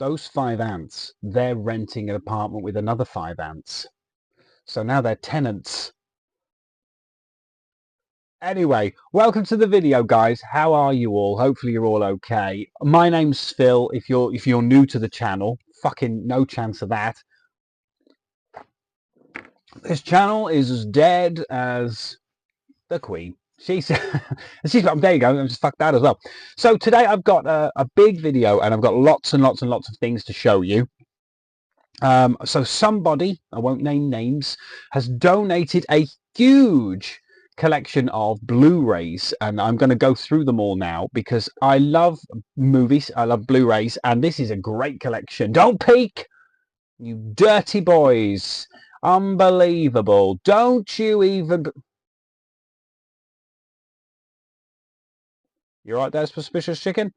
those 5 ants, they're renting an apartment with another 5 ants. So now they're tenants. Anyway, welcome to the video, guys. How are you all? Hopefully you're all okay. My name's Phil. If you're new to the channel, fucking no chance of that. This channel is as dead as the Queen. She's there you go. I just fucked that as well. So today I've got a big video and I've got lots and lots and lots of things to show you. So somebody, I won't name names, has donated a huge collection of Blu-rays, and I'm going to go through them all now because I love movies, I love Blu-rays, and this is a great collection. Don't peek, you dirty boys. Unbelievable. Don't you even... You right there, suspicious chicken?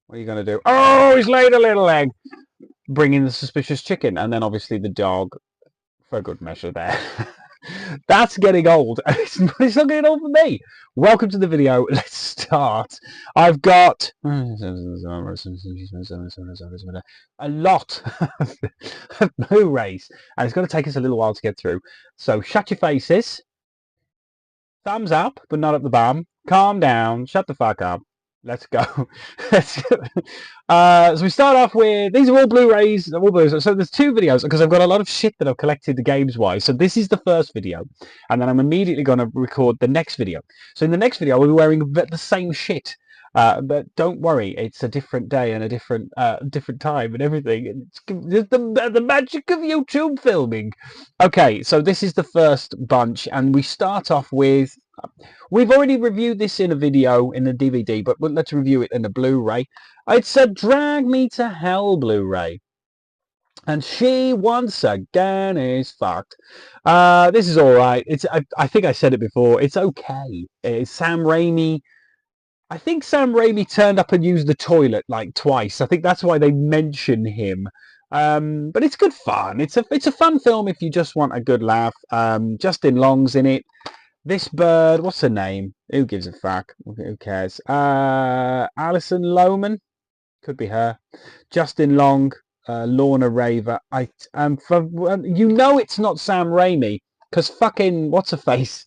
What are you going to do? Oh, he's laid a little egg. Bringing the suspicious chicken, and then obviously the dog, for good measure there. That's getting old. It's not getting old for me. Welcome to the video. Let's start. I've got a lot of Blu-rays, and it's going to take us a little while to get through. So shut your faces. Thumbs up, but not up the bum. Calm down. Shut the fuck up. Let's go. So we start off with, these are all Blu-rays. So there's 2 videos because I've got a lot of shit that I've collected the games-wise. So this is the first video, and then I'm immediately going to record the next video. So in the next video, we'll be wearing the same shit. But don't worry, it's a different day and a different time and everything. It's the magic of YouTube filming. Okay, so this is the first bunch, and we start off with... We've already reviewed this in a video in the DVD, but let's review it in a Blu-ray. It's a Drag Me to Hell Blu-ray. And she, once again, is fucked. This is all right. I think I said it before. It's okay. It's Sam Raimi. I think Sam Raimi turned up and used the toilet like twice. I think that's why they mention him. But it's good fun. It's a fun film if you just want a good laugh. Justin Long's in it. This bird, what's her name? Who gives a fuck? Who cares? Alison Lohman, could be her. Justin Long, Lorna Raver. You know it's not Sam Raimi because fucking what's her face?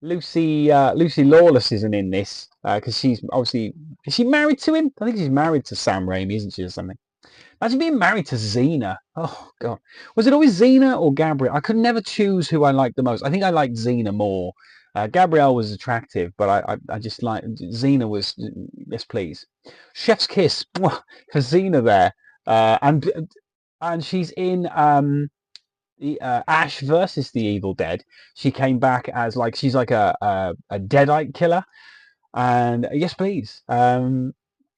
Lucy Lawless isn't in this because she's obviously, is she married to him? I think she's married to Sam Raimi, isn't she, or something? Imagine being married to Xena. Oh god, was it always Xena or Gabrielle? I could never choose who I liked the most. I think I liked Xena more. Gabrielle was attractive, but I just like Xena was, yes please. Chef's kiss for Xena there, and she's in the Ash versus the Evil Dead. She came back as like she's like a deadite killer, and yes please.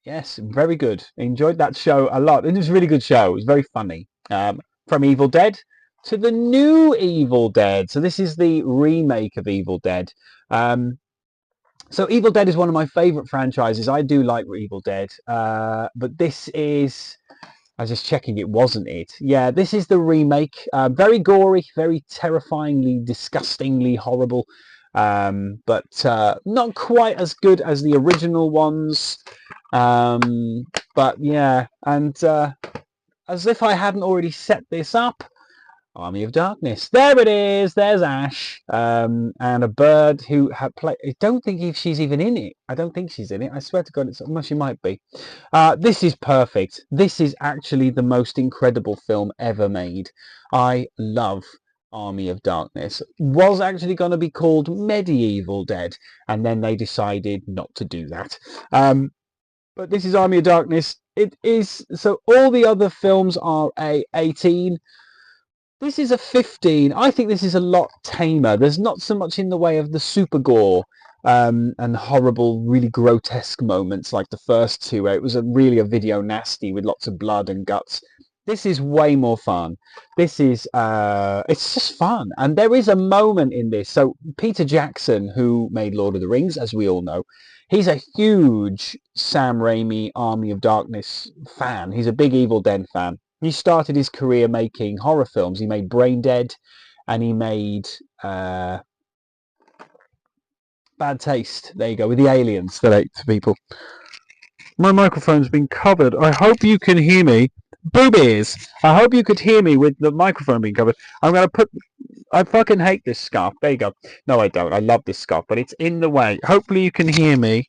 Yes, very good. Enjoyed that show a lot. It was a really good show. It was very funny. From Evil Dead to the new Evil Dead. So this is the remake of Evil Dead. So Evil Dead is one of my favourite franchises. I do like Evil Dead. But this is... I was just checking it wasn't it. Yeah, this is the remake. Very gory, very terrifyingly, disgustingly horrible. But not quite as good as the original ones. But yeah, and as if I hadn't already set this up, Army of Darkness. There it is. There's Ash, and a bird who had played. I don't think if she's even in it. I don't think she's in it. I swear to God, well, she might be. This is perfect. This is actually the most incredible film ever made. I love Army of Darkness. Was actually going to be called Medieval Dead, and then they decided not to do that. But this is Army of Darkness. It is, so all the other films are a 18. This is a 15. I think this is a lot tamer. There's not so much in the way of the super gore and horrible, really grotesque moments like the first 2, where it was really a video nasty with lots of blood and guts. This is way more fun. This is, it's just fun. And there is a moment in this. So Peter Jackson, who made Lord of the Rings, as we all know, he's a huge Sam Raimi Army of Darkness fan. He's a big Evil Dead fan. He started his career making horror films. He made Brain Dead, and he made Bad Taste. There you go, with the aliens that ate people. My microphone's been covered. I hope you can hear me. Boobies! I hope you could hear me with the microphone being covered. I'm going to put... I fucking hate this scarf. There you go. No, I don't. I love this scarf, but it's in the way. Hopefully you can hear me,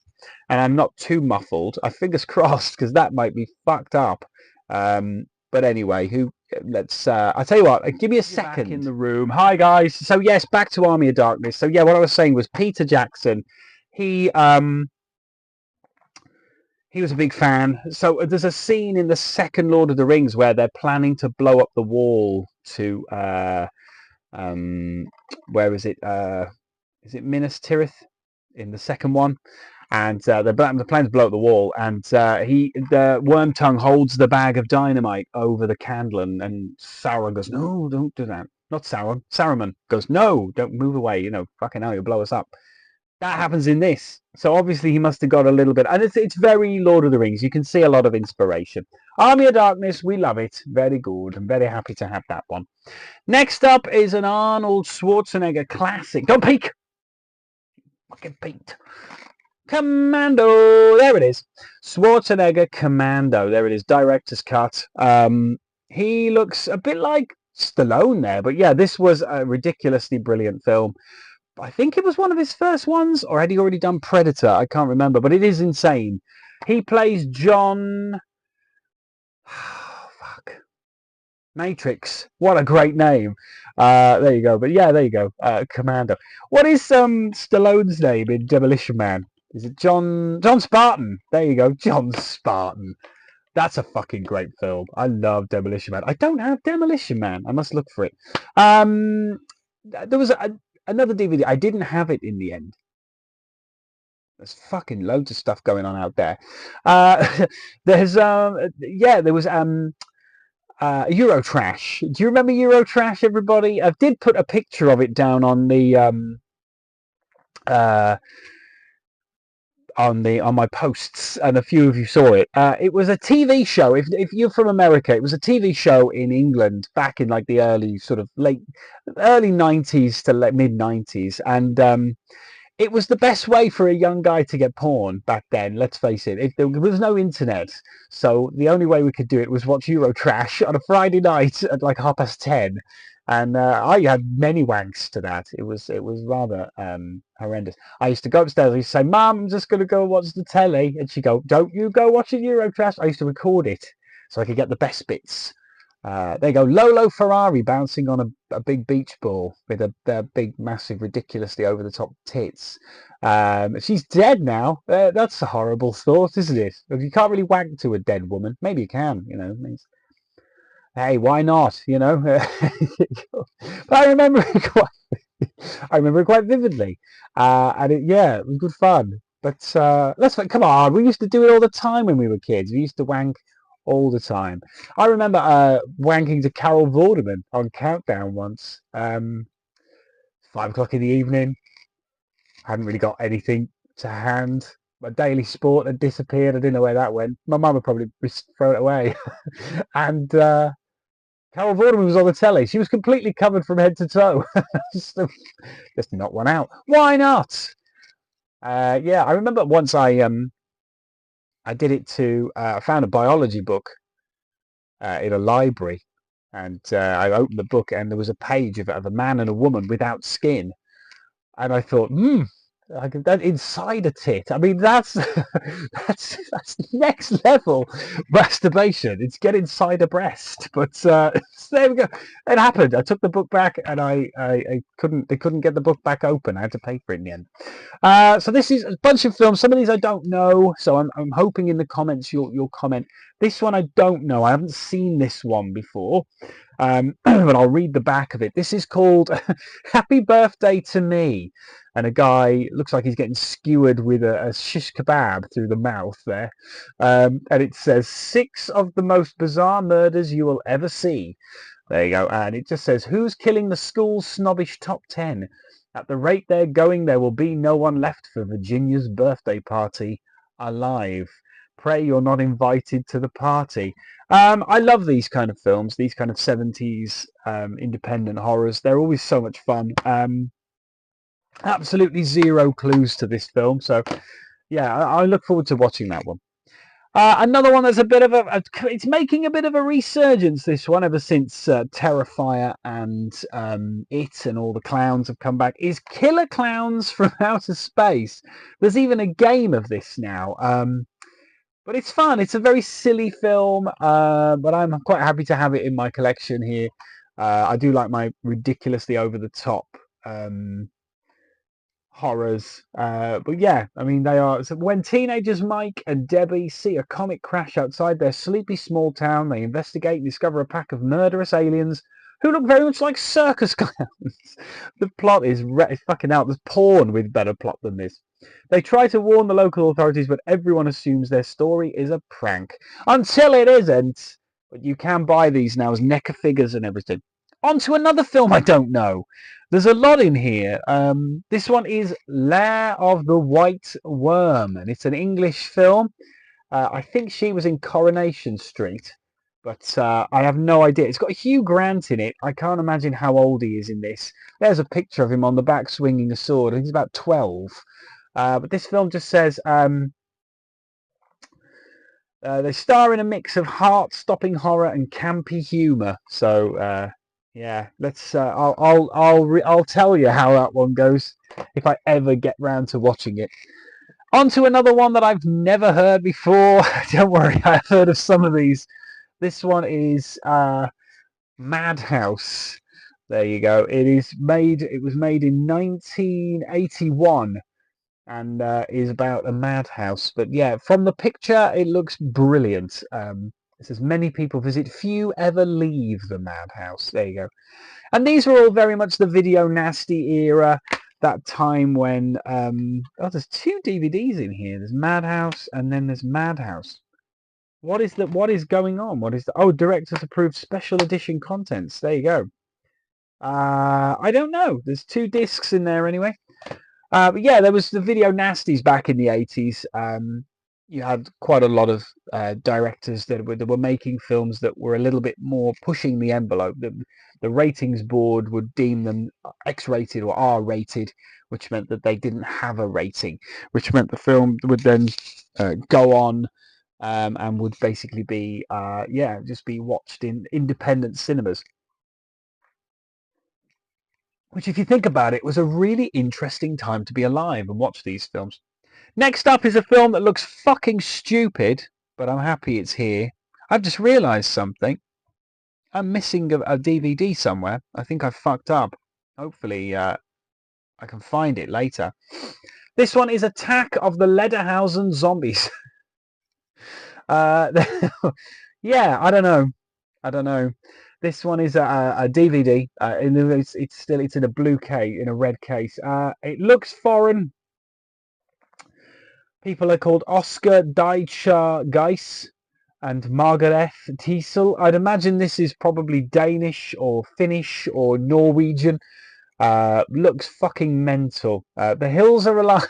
and I'm not too muffled. Fingers crossed, because that might be fucked up. But anyway, let's... I'll tell you what. Give me a second. Back in the room. Hi, guys. So, yes, back to Army of Darkness. So, yeah, what I was saying was Peter Jackson. He was a big fan. So there's a scene in the second Lord of the Rings where they're planning to blow up the wall to where is it? Is it Minas Tirith in the second one? And they're planning to blow up the wall, and the Wormtongue holds the bag of dynamite over the candle, and Sauron goes, "No, don't do that." Not Sauron. Saruman goes, "No, don't move away. You know, fucking hell, you'll blow us up." That happens in this. So obviously he must have got a little bit, and it's very Lord of the Rings. You can see a lot of inspiration. Army of Darkness, we love it. Very good. I'm very happy to have that one. Next up is an Arnold Schwarzenegger classic. Don't peek! Fucking peeked. Commando. There it is. Schwarzenegger Commando. There it is. Director's cut. He looks a bit like Stallone there, but yeah, this was a ridiculously brilliant film. I think it was one of his first ones, or had he already done Predator? I can't remember, but it is insane. He plays John... Oh, fuck. Matrix. What a great name. There you go. But yeah, there you go. Commando. What is Stallone's name in Demolition Man? Is it John Spartan? There you go. John Spartan. That's a fucking great film. I love Demolition Man. I don't have Demolition Man. I must look for it. There was another DVD. I didn't have it in the end. There's fucking loads of stuff going on out there. There's there was Eurotrash. Do you remember Eurotrash, everybody? I did put a picture of it down on the on my posts, and a few of you saw it. It was a TV show. If you're from America, it was a TV show in England back in like the early 90s to mid 90s, and it was the best way for a young guy to get porn back then. Let's face it. If there was no internet, so the only way we could do it was watch Eurotrash on a Friday night at like 10:30. And I had many wanks to that. It was rather horrendous. I used to go upstairs. I used to say, "Mum, I'm just going to go watch the telly," and she'd go, "Don't you go watching Eurotrash." I used to record it so I could get the best bits. There you go. Lolo Ferrari bouncing on a big beach ball with a big, massive, ridiculously over the top tits. She's dead now. That's a horrible thought, isn't it? You can't really wank to a dead woman. Maybe you can. You know. Hey, why not? You know. But I remember it quite vividly, and it was good fun. But come on, we used to do it all the time when we were kids. We used to wank all the time. I remember wanking to Carol Vorderman on Countdown once. 5 o'clock in the evening. I hadn't really got anything to hand. My daily sport had disappeared. I didn't know where that went. My mum would probably throw it away. And Carol Vorderman was on the telly. She was completely covered from head to toe. just knocked one out. Why not? I remember once I did it to... I found a biology book in a library, and I opened the book, and there was a page of a man and a woman without skin, and I thought, that inside a tit. I mean, that's that's next level masturbation. It's get inside a breast. But there we go. It happened. I took the book back, and I couldn't. They couldn't get the book back open. I had to pay for it in the end. So this is a bunch of films. Some of these I don't know. So I'm hoping in the comments you'll comment. This one I don't know. I haven't seen this one before. But I'll read the back of it. This is called Happy Birthday to Me. And a guy looks like he's getting skewered with a shish kebab through the mouth there. And it says 6 of the most bizarre murders you will ever see. There you go. And it just says, who's killing the school snobbish top 10? At the rate they're going, there will be no one left for Virginia's birthday party alive. Pray you're not invited to the party. I love these kind of films, these kind of 70s independent horrors. They're always so much fun. Absolutely zero clues to this film, so yeah, I look forward to watching that one. Another one that's a bit of it's making a bit of a resurgence, this one, ever since Terrifier and It and all the clowns have come back, is Killer Clowns from Outer Space. There's even a game of this now. But it's fun. It's a very silly film, but I'm quite happy to have it in my collection here. I do like my ridiculously over-the-top horrors. But yeah, I mean, they are. So when teenagers Mike and Debbie see a comet crash outside their sleepy small town, they investigate and discover a pack of murderous aliens who look very much like circus clowns. The plot is fucking out. There's porn with better plot than this. They try to warn the local authorities, but everyone assumes their story is a prank. Until it isn't. But you can buy these now as NECA figures and everything. On to another film I don't know. There's a lot in here. This one is Lair of the White Worm, and it's an English film. I think she was in Coronation Street, but I have no idea. It's got Hugh Grant in it. I can't imagine how old he is in this. There's a picture of him on the back swinging a sword. I think he's about 12. But this film just says they star in a mix of heart-stopping horror and campy humour. So yeah, let's. I'll tell you how that one goes if I ever get round to watching it. On to another one that I've never heard before. Don't worry, I've heard of some of these. This one is Madhouse. There you go. It was made in 1981 and is about a madhouse. But yeah, from the picture, it looks brilliant. It says many people visit, few ever leave the madhouse. There you go. And these were all very much the video nasty era. That time when there's 2 DVDs in here. There's Madhouse and then there's Madhouse. What is going on? What is directors approved special edition contents? There you go. I don't know. There's 2 discs in there anyway. But yeah, there was the video nasties back in the 80s. You had quite a lot of directors that were making films that were a little bit more pushing the envelope. The ratings board would deem them X-rated or R-rated, which meant that they didn't have a rating, which meant the film would then go on and would basically be just be watched in independent cinemas. Which, if you think about it, was a really interesting time to be alive and watch these films. Next up is a film that looks fucking stupid, but I'm happy it's here. I've just realised something. I'm missing a DVD somewhere. I think I've fucked up. Hopefully I can find it later. This one is Attack of the Lederhausen Zombies. Yeah, I don't know. This one is a DVD. It's in a blue case, in a red case. It looks foreign. People are called Oscar Deitcher Geiss and Margaret Teasel. I'd imagine this is probably Danish or Finnish or Norwegian. Looks fucking mental. The Hills Are Alive.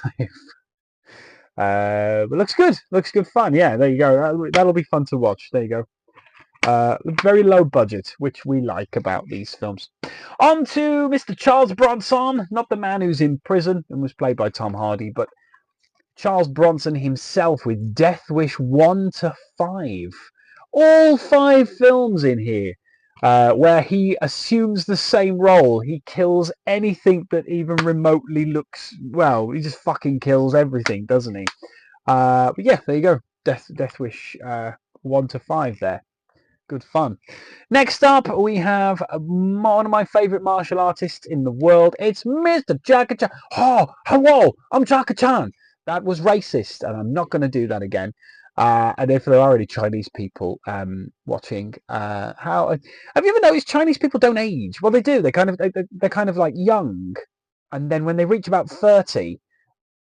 But looks good. Looks good fun. Yeah, there you go. That'll be fun to watch. There you go. Very low budget, which we like about these films. On to Mr. Charles Bronson, not the man who's in prison and was played by Tom Hardy, but Charles Bronson himself with Death Wish 1 to 5. All 5 films in here where he assumes the same role. He kills anything that even remotely looks, well, he just fucking kills everything, doesn't he? But yeah, there you go. Death Wish 1 to 5 there. Good fun. Next up, we have one of my favourite martial artists in the world. It's Mr. Jackie Chan. Oh, hello, I'm Jackie Chan. That was racist, and I'm not going to do that again. And if there are any Chinese people watching, how have you ever noticed Chinese people don't age? Well, they do. They're kind of like young, and then when they reach about 30,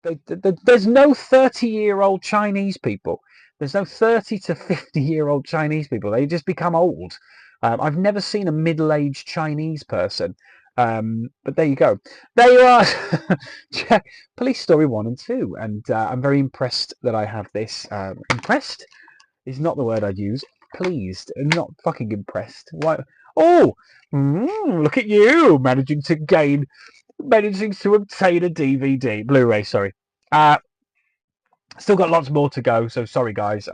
there's no 30-year-old Chinese people. There's no 30 to 50-year-old Chinese people. They just become old. I've never seen a middle-aged Chinese person. But there you go. There you are. Police Story 1 and 2. And I'm very impressed that I have this. Impressed is not the word I'd use. Pleased. Not fucking impressed. Why? Oh! Look at you! Managing to obtain a DVD. Blu-ray, sorry. Still got lots more to go, so sorry guys.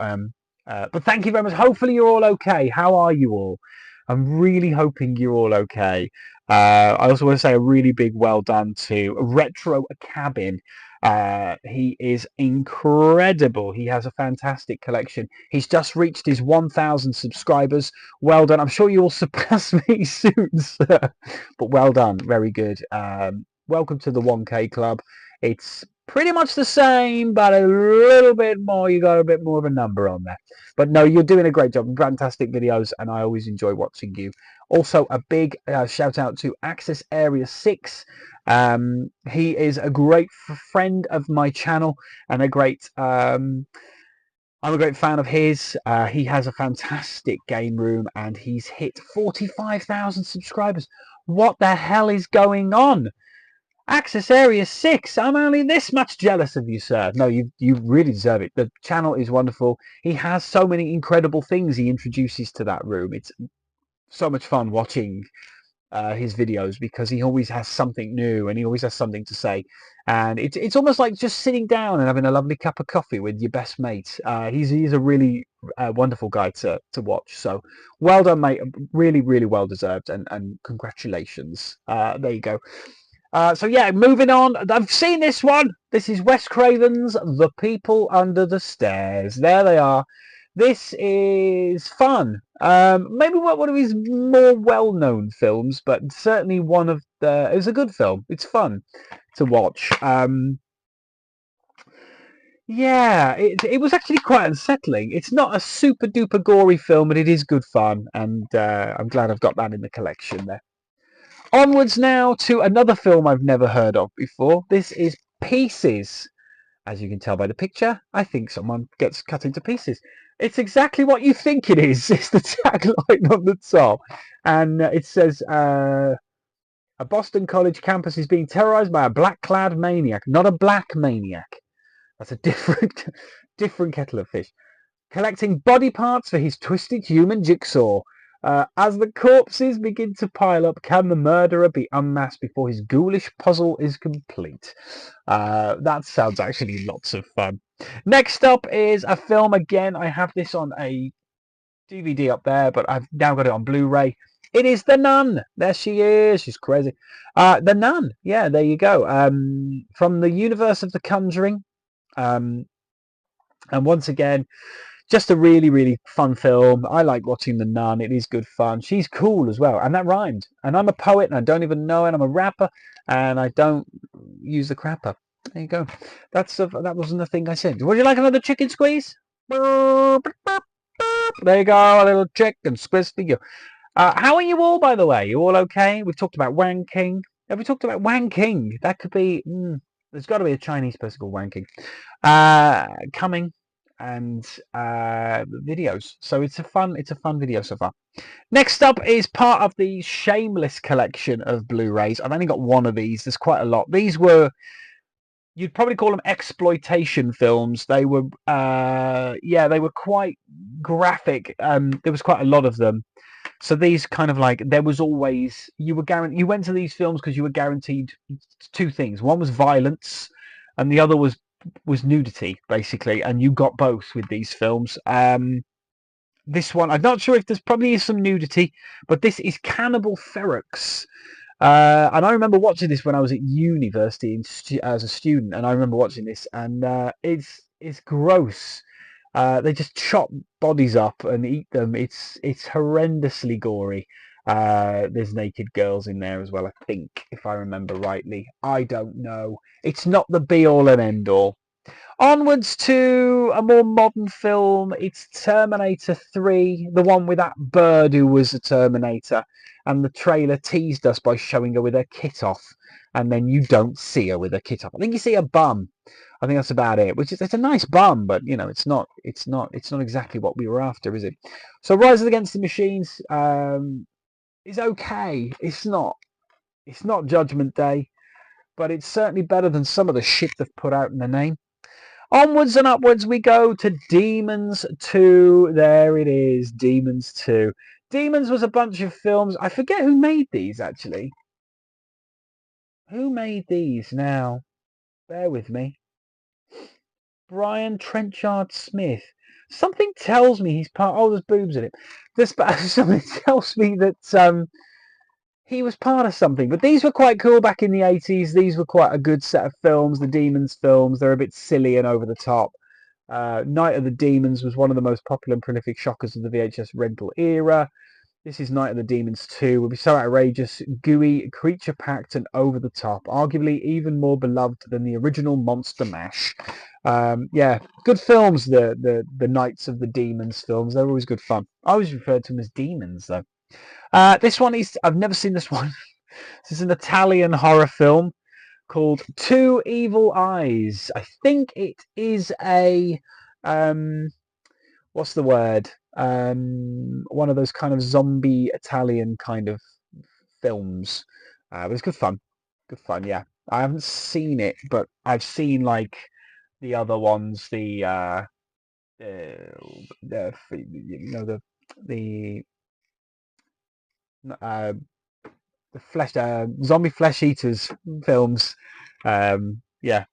But thank you very much. Hopefully you're all okay. How are you all? I'm really hoping you're all okay. I also want to say a really big well done to Retro Cabin. He is incredible. He has a fantastic collection. He's just reached his 1,000 subscribers. Well done. I'm sure you will surpass me soon, sir. But well done. Very good. Welcome to the 1K club. It's pretty much the same, but a little bit more. You got a bit more of a number on there. But no, you're doing a great job. Fantastic videos, and I always enjoy watching you. Also, a big shout out to Access Area 6. He is a great friend of my channel and a great. I'm a great fan of his. He has a fantastic game room, and he's hit 45,000 subscribers. What the hell is going on? Access Area 6, I'm only this much jealous of you, sir. No, you really deserve it. The channel is wonderful. He has so many incredible things he introduces to that room. It's so much fun watching his videos because he always has something new and he always has something to say. And it's almost like just sitting down and having a lovely cup of coffee with your best mate. He's a really wonderful guy to watch. So well done, mate. Really, really well deserved. And congratulations. There you go. So yeah, moving on. I've seen this one. This is Wes Craven's The People Under the Stairs. There they are. This is fun. Maybe one of his more well-known films, but certainly one of the. It's a good film. It's fun to watch. Yeah, it was actually quite unsettling. It's not a super duper gory film, but it is good fun, and I'm glad I've got that in the collection there. Onwards now to another film I've never heard of before. This is Pieces. As you can tell by the picture, I think someone gets cut into pieces. It's exactly what you think it is. It's the tagline on the top. And it says, a Boston college campus is being terrorized by a black-clad maniac. Not a black maniac. That's a different kettle of fish. Collecting body parts for his twisted human jigsaw. As the corpses begin to pile up, can the murderer be unmasked before his ghoulish puzzle is complete? That sounds actually lots of fun. Next up is a film. Again, I have this on a DVD up there, but I've now got it on Blu-ray. It is The Nun. There she is. She's crazy. The Nun. Yeah, there you go. From the universe of The Conjuring. And once again, just a really, really fun film. I like watching The Nun. It is good fun. She's cool as well. And that rhymed. And I'm a poet and I don't even know it. I'm a rapper and I don't use the crapper. There you go. That wasn't the thing I said. Would you like another chicken squeeze? There you go. A little chicken squeeze for you. How are you all, by the way? You all okay? We've talked about wanking. Have we talked about wanking? That could be... there's got to be a Chinese person called wanking. Coming and videos, so it's a fun video so far. Next up is part of the Shameless collection of Blu-rays. I've only got one of these. There's quite a lot. These were, you'd probably call them exploitation films. They were they were quite graphic. There was quite a lot of them. So these kind of like, there was always, you went to these films because you were guaranteed two things. One was violence and the other was nudity, basically, and you got both with these films. This one, I'm not sure if there's probably some nudity, but this is Cannibal Ferox. And I remember watching this when I was at university as a student, and I remember watching this, and it's gross. They just chop bodies up and eat them. It's horrendously gory. There's naked girls in there as well, I think, if I remember rightly. I don't know. It's not the be-all and end-all. Onwards to a more modern film. It's Terminator 3, the one with that bird who was a Terminator. And the trailer teased us by showing her with her kit off. And then you don't see her with her kit off. I think you see a bum. I think that's about it. Which is, it's a nice bum, but you know, it's not exactly what we were after, is it? So Rise Against the Machines is okay. It's not Judgment Day, but it's certainly better than some of the shit they've put out in the name. Onwards and upwards we go to Demons 2. There it is, Demons 2. Demons was a bunch of films. I forget who made these, actually. Who made these now? Bear with me. Brian Trenchard Smith. Something tells me he's part. Oh, there's boobs in it. Something tells me that he was part of something. But these were quite cool back in the 80s. These were quite a good set of films. The Demons films. They're a bit silly and over the top. Night of the Demons was one of the most popular and prolific shockers of the VHS rental era. This is Night of the Demons 2. Will be so outrageous, gooey, creature-packed, and over the top. Arguably even more beloved than the original Monster Mash. Yeah, good films. The Nights of the Demons films. They're always good fun. I always referred to them as demons, though. This one is. I've never seen this one. This is an Italian horror film called Two Evil Eyes. I think it is a what's the word? One of those kind of zombie Italian kind of films. But it's good fun. Good fun, yeah. I haven't seen it, but I've seen like the other ones, you know, the flesh, zombie flesh eaters films. Yeah.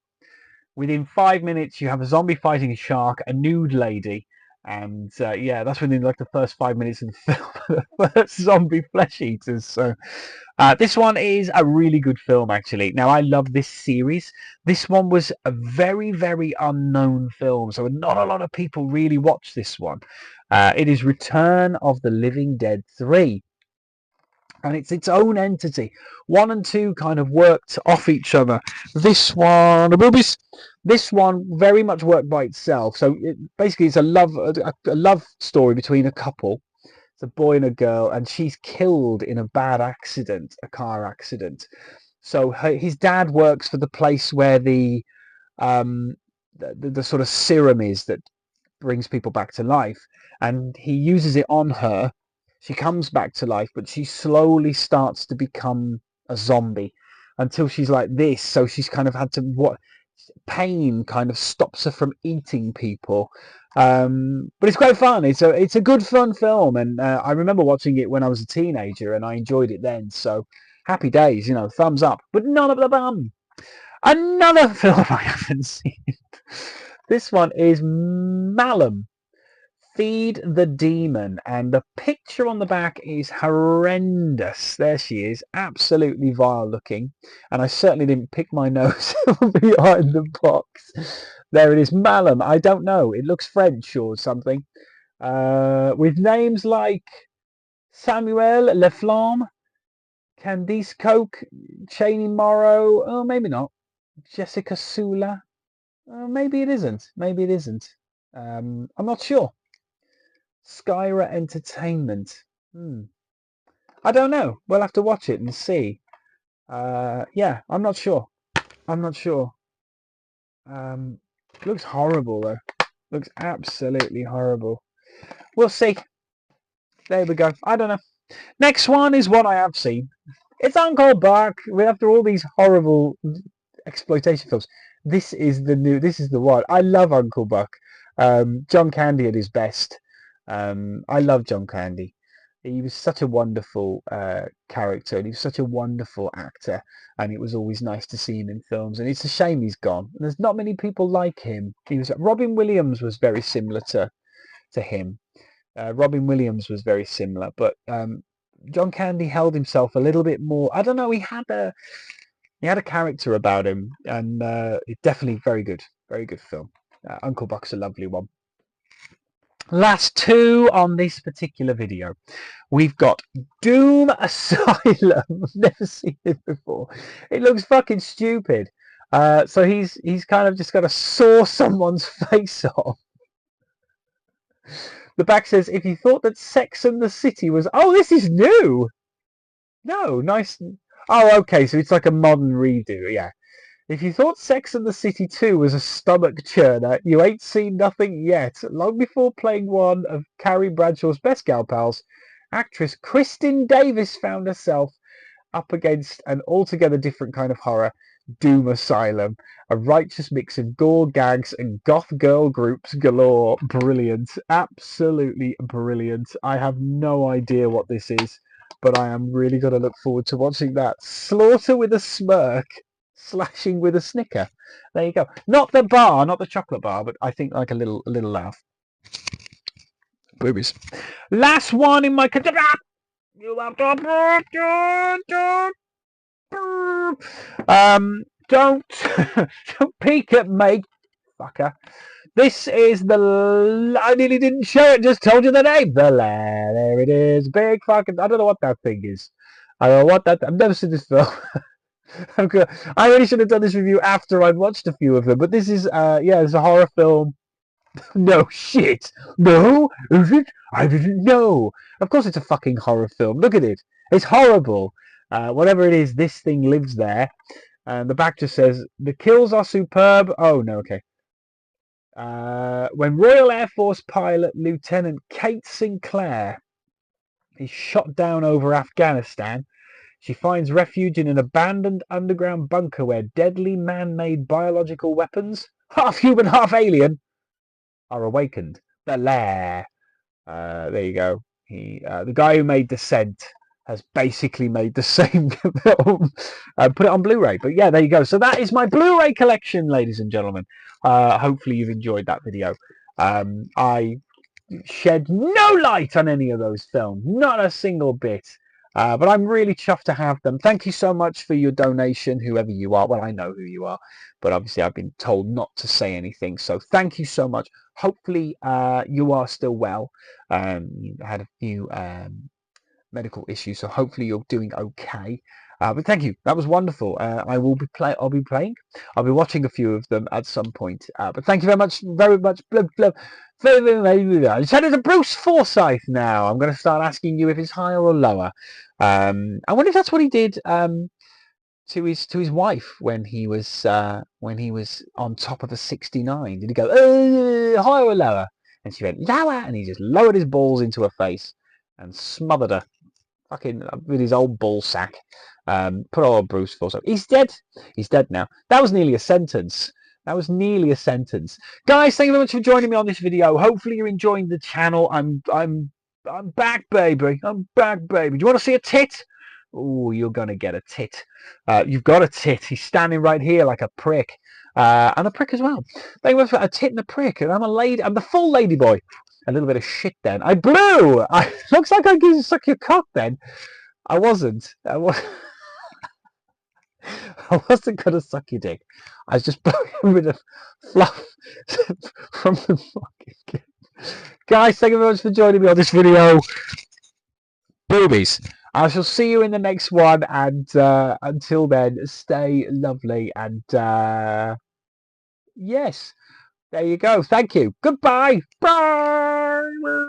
Within 5 minutes, you have a zombie fighting a shark, a nude lady, and yeah, that's within like the first 5 minutes of the film. The first zombie flesh eaters. So this one is a really good film, actually. Now, I love this series. This one was a very, very unknown film, so not a lot of people really watch this one. It is Return of the Living Dead 3. And it's its own entity. 1 and 2 kind of worked off each other. This one very much worked by itself. So basically, it's a love story between a couple. It's a boy and a girl, and she's killed in a bad accident, a car accident. So his dad works for the place where the sort of serum is that brings people back to life, and he uses it on her. She comes back to life, but she slowly starts to become a zombie until she's like this. So she's kind of had to pain kind of stops her from eating people. But it's quite fun. It's a good fun film, and I remember watching it when I was a teenager, and I enjoyed it then. So happy days, you know, thumbs up. But none of the bum. Another film I haven't seen. This one is Malum. Feed the Demon, and the picture on the back is horrendous. There she is, absolutely vile looking, and I certainly didn't pick my nose behind the box. There it is, Malum. I don't know, it looks French or something, with names like Samuel Leflamme, Candice Coke, Cheney Morrow. Oh, maybe not. Jessica Sula. Maybe it isn't. Maybe it isn't. I'm not sure. Skyra Entertainment. I don't know. We'll have to watch it and see. Yeah, I'm not sure. I'm not sure. It looks horrible though. Looks absolutely horrible. We'll see. There we go. I don't know. Next one is one I have seen. It's Uncle Buck. After all these horrible exploitation films, this is the one. I love Uncle Buck. John Candy at his best. I love John Candy. He was such a wonderful character, and he was such a wonderful actor, and it was always nice to see him in films. And it's a shame he's gone. And there's not many people like him. Robin Williams was very similar to him. Robin Williams was very similar, but John Candy held himself a little bit more. I don't know. He had a character about him, and it's definitely very good film. Uncle Buck's a lovely one. Last two on this particular video. We've got Doom Asylum. I've never seen it before. It looks fucking stupid. So he's kind of just got to saw someone's face off. The back says, if you thought that Sex and the City was... Oh, this is new! No, nice... Oh, okay, so it's like a modern redo, yeah. If you thought Sex and the City 2 was a stomach churner, you ain't seen nothing yet. Long before playing one of Carrie Bradshaw's best gal pals, actress Kristin Davis found herself up against an altogether different kind of horror, Doom Asylum. A righteous mix of gore, gags, and goth girl groups galore. Brilliant. Absolutely brilliant. I have no idea what this is, but I am really going to look forward to watching that. Slaughter with a Smirk. slashing with a snicker. There you go. Not the bar, not the chocolate bar, but I think like a little laugh. Boobies. Last one in my you have to don't don't peek at me, fucker. This is the. I nearly didn't show it. Just told you the name. The Lair. There it is. Big fucking. I don't know what that thing is. I don't know what that. I've never seen this film. I really should have done this review after I'd watched a few of them. But this is, yeah, it's a horror film. No shit. No, is it? I didn't know. Of course, it's a fucking horror film. Look at it. It's horrible. Whatever it is, this thing lives there. And the back just says the kills are superb. Oh no, okay. When Royal Air Force pilot Lieutenant Kate Sinclair is shot down over Afghanistan, she finds refuge in an abandoned underground bunker where deadly man-made biological weapons, half human, half alien, are awakened. The Lair. There you go. The guy who made Descent has basically made the same film and put it on Blu-ray. But yeah, there you go. So that is my Blu-ray collection, ladies and gentlemen. Hopefully you've enjoyed that video. I shed no light on any of those films, not a single bit. But I'm really chuffed to have them. Thank you so much for your donation, whoever you are. Well, I know who you are, but obviously I've been told not to say anything. So thank you so much. Hopefully you are still well. You had a few medical issues, so hopefully you're doing okay. But thank you. That was wonderful. I'll be playing. I'll be watching a few of them at some point. But thank you very much. I'm turning to Bruce Forsyth now. I'm going to start asking you if it's higher or lower. I wonder if that's what he did to his wife when he was on top of a 69. Did he go higher or lower? And she went lower, and he just lowered his balls into her face and smothered her. Fucking with his old ball sack. Put old Bruce Forsyth. He's dead. He's dead now. That was nearly a sentence. That was nearly a sentence. Guys, thank you very much for joining me on this video. Hopefully you're enjoying the channel. I'm back, baby. I'm back, baby. Do you want to see a tit? Oh, you're gonna get a tit. You've got a tit. He's standing right here like a prick. And a prick as well. Thank you very much for a tit and a prick. And I'm a lady. I'm the full lady boy. A little bit of shit then. I blew! Looks like I could suck your cock then. I wasn't. I wasn't going to suck your dick. I was just blowing a bit of fluff from the fucking... Guys, thank you very much for joining me on this video. Boobies. I shall see you in the next one. And until then, stay lovely. And yes. There you go. Thank you. Goodbye. Bye.